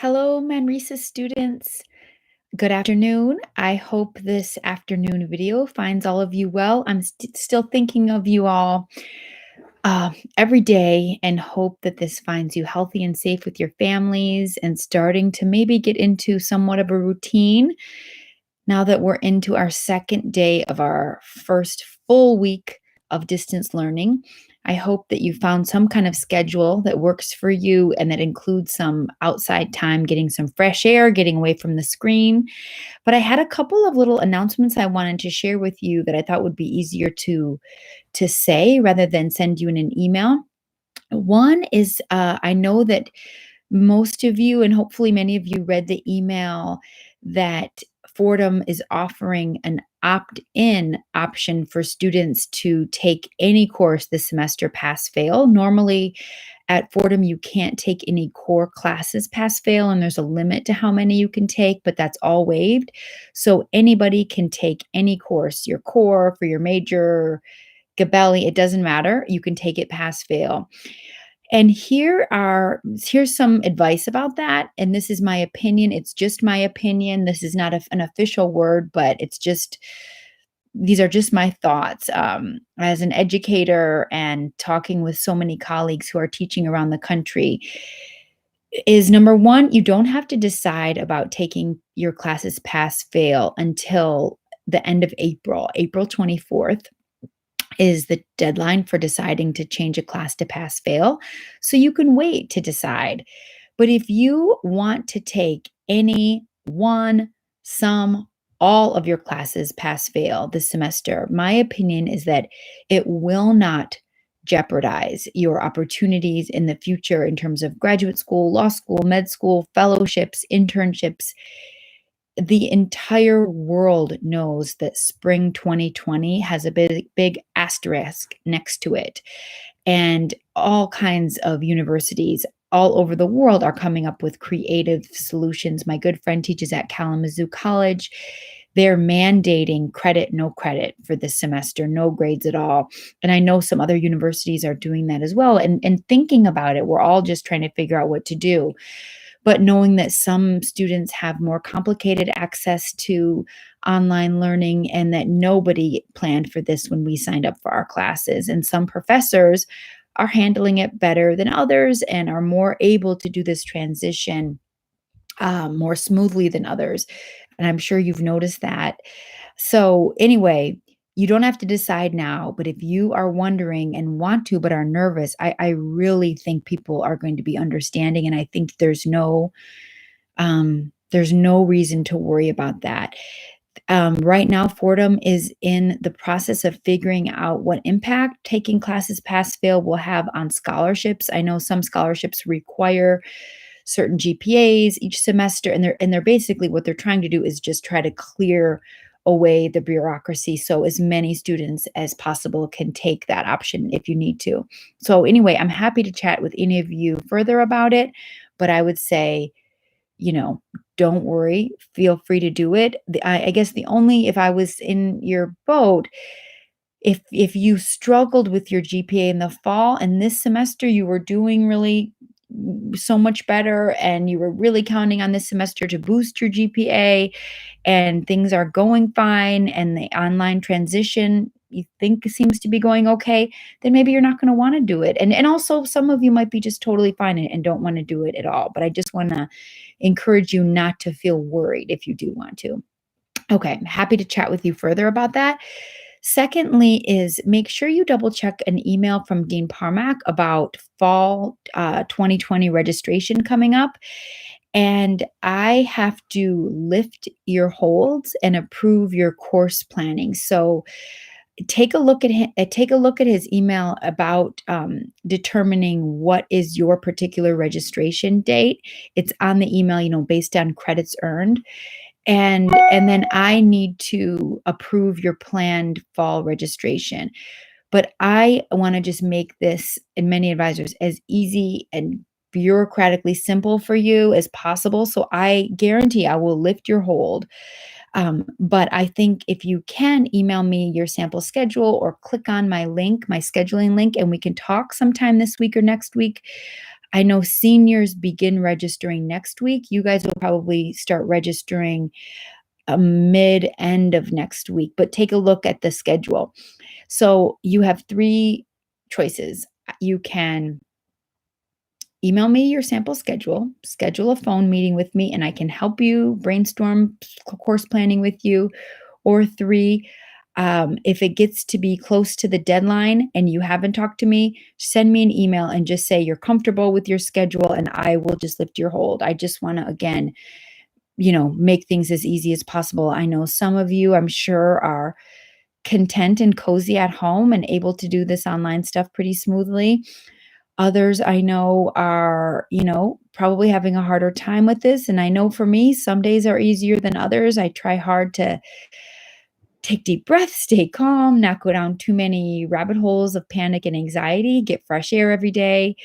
Hello, Manresa students. Good afternoon. I hope this afternoon video finds all of you well. I'm still thinking of you all every day and hope that this finds you healthy and safe with your families and starting to maybe get into somewhat of a routine now that we're into our second day of our first full week of distance learning. I hope that you found some kind of schedule that works for you and that includes some outside time, getting some fresh air, getting away from the screen. But I had a couple of little announcements I wanted to share with you that I thought would be easier to say rather than send you in an email. One is I know that most of you, and hopefully many of you, read the email that Fordham is offering an opt in option for students to take any course this semester pass fail. Normally, at Fordham, you can't take any core classes pass fail, and there's a limit to how many you can take, but that's all waived. So anybody can take any course, your core for your major, Gabelli, it doesn't matter. You can take it pass fail. And here's some advice about that. And this is my opinion. It's just my opinion. This is not an official word, but these are just my thoughts. As an educator and talking with so many colleagues who are teaching around the country, is number one, you don't have to decide about taking your classes pass fail until the end of April. April 24th is the deadline for deciding to change a class to pass fail. So you can wait to decide. But if you want to take any one, some, all of your classes pass fail this semester, my opinion is that it will not jeopardize your opportunities in the future in terms of graduate school, law school, med school, fellowships, internships. The entire world knows that spring 2020 has a big asterisk next to it. And all kinds of universities all over the world are coming up with creative solutions. My good friend teaches at Kalamazoo College. They're mandating credit, no credit for this semester, no grades at all. And I know some other universities are doing that as well. And thinking about it, we're all just trying to figure out what to do. But knowing that some students have more complicated access to online learning and that nobody planned for this when we signed up for our classes. And some professors are handling it better than others and are more able to do this transition more smoothly than others. And I'm sure you've noticed that. So, anyway, you don't have to decide now, but if you are wondering and want to, but are nervous, I really think people are going to be understanding. And I think there's no reason to worry about that. Right now, Fordham is in the process of figuring out what impact taking classes pass fail will have on scholarships. I know some scholarships require certain GPAs each semester, and they're basically what they're trying to do is just try to clear away the bureaucracy so as many students as possible can take that option if you need to. So anyway, I'm happy to chat with any of you further about it, but I would say, don't worry, feel free to do it. I guess the only, if I was in your boat, if you struggled with your GPA in the fall and this semester you were doing really so much better and you were really counting on this semester to boost your GPA and things are going fine and the online transition you think seems to be going okay, then maybe you're not going to want to do it. And also some of you might be just totally fine and don't want to do it at all. But I just want to encourage you not to feel worried if you do want to. Okay, I'm happy to chat with you further about that. Secondly is make sure you double check an email from Dean Parmack about fall 2020 registration coming up. And I have to lift your holds and approve your course planning. So take a look at his email about determining what is your particular registration date. It's on the email, based on credits earned. And then I need to approve your planned fall registration. But I want to just make this, and many advisors, as easy and bureaucratically simple for you as possible. So I guarantee I will lift your hold. But I think if you can email me your sample schedule or click on my link, my scheduling link, and we can talk sometime this week or next week. I know seniors begin registering next week. You guys will probably start registering mid end of next week, but take a look at the schedule. So you have 3 choices. You can email me your sample schedule, schedule a phone meeting with me, and I can help you brainstorm course planning with you. Or 3, if it gets to be close to the deadline and you haven't talked to me, send me an email and just say you're comfortable with your schedule and I will just lift your hold. I just want to, again, make things as easy as possible. I know some of you, I'm sure, are content and cozy at home and able to do this online stuff pretty smoothly. Others I know are, probably having a harder time with this. And I know for me, some days are easier than others. I try hard to take deep breaths, stay calm, not go down too many rabbit holes of panic and anxiety, get fresh air every day.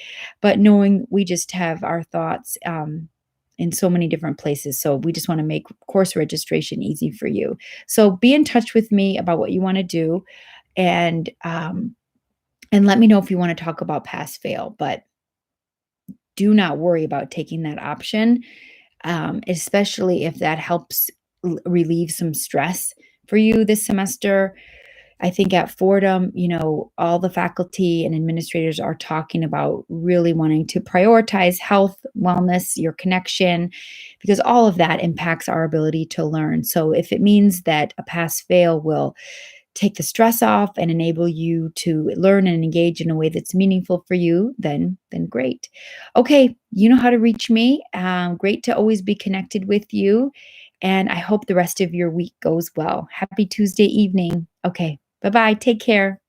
But knowing we just have our thoughts in so many different places. So we just want to make course registration easy for you. So be in touch with me about what you want to do, and and let me know if you want to talk about pass fail. But do not worry about taking that option, especially if that helps relieve some stress for you this semester. I think at Fordham, all the faculty and administrators are talking about really wanting to prioritize health, wellness, your connection, because all of that impacts our ability to learn. So if it means that a pass fail will take the stress off and enable you to learn and engage in a way that's meaningful for you, then great. Okay, you know how to reach me. Great to always be connected with you, and I hope the rest of your week goes well. Happy Tuesday evening. Okay, bye bye. Take care.